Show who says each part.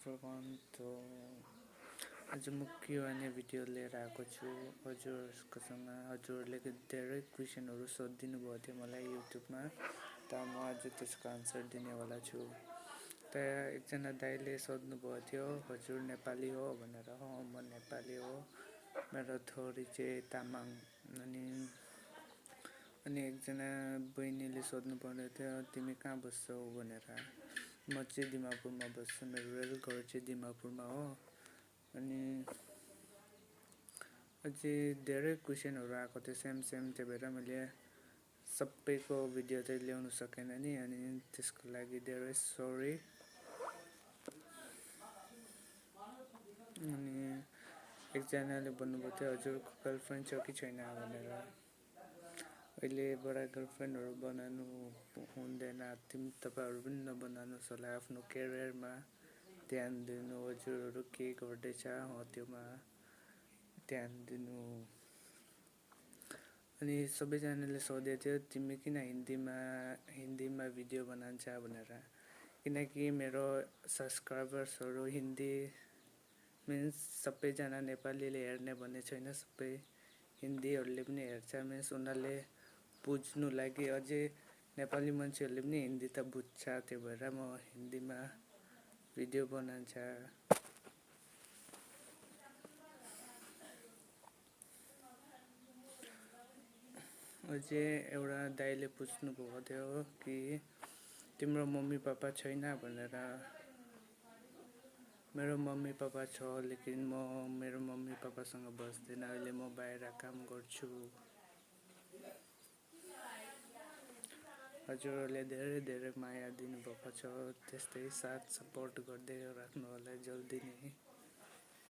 Speaker 1: Everyone. तो आज म Q&A भिडियो लिएर आएको छु हजुरहरूसँग। हजुरहरूले धेरै क्वेसनहरू सोधिदिनु भएको थियो मलाई युट्युबमा, त म आज त्यसको आन्सर दिनेवाला छु। त एकजना दाइले सोध्नु भएको थियो हजुर नेपाली हो भनेर। म नेपाली हो, मेरो थोरी चाहिँ तामाङ। अनि एकजना बहिनीले सोध्नु पर्दै थियो तिमी कहाँ बस्छौ भनेर। म चाहिँ दिमापुरमा बस्छु, मेरो रेल घर चाहिँ दिमापुरमा हो। अनि अझै धेरै क्वेसनहरू आएको थियो सेम, त्यही भएर मैले सबैको भिडियो चाहिँ ल्याउनु सकेन नि, अनि त्यसको लागि धेरै सरी। अनि एकजनाले भन्नुभएको थियो हजुरको गर्लफ्रेन्ड छ कि छैन भनेर। अहिलेबाट गर्लफ्रेन्डहरू बनाउनु हुँदैन, तपाईँहरू पनि नबनाउनुहोस् होला। आफ्नो करियरमा ध्यान दिनु, हजुरहरू के गर्दैछ हो त्योमा ध्यान दिनु। अनि सबैजनाले सोधेको थियो तिमी किन हिन्दीमा भिडियो बनाउँछ भनेर। किनकि मेरो सब्सक्राइबर्सहरू हिन्दी मिन्स सबैजना नेपालीले हेर्ने भन्ने छैन, सबै हिन्दीहरूले पनि हेर्छ। मिन्स उनीहरूले बुझ्नु लागि, अझै नेपाली मान्छेहरूले पनि हिन्दी त बुझ्छ, त्यही भएर म हिन्दीमा भिडियो बनाउँछ। अझै एउटा दाइले पुज्नु भएको थियो कि तिम्रो मम्मी पापा छैन भनेर। मेरो मम्मी पापा छ, लेकिन म मेरो मम्मी पापासँग बस्दैन। अहिले म बाहिर काम गर्छु। हजुरहरूले धेरै माया दिनुभएको छ, त्यस्तै साथ सपोर्ट गर्दै राख्नु होला जल्दी नै।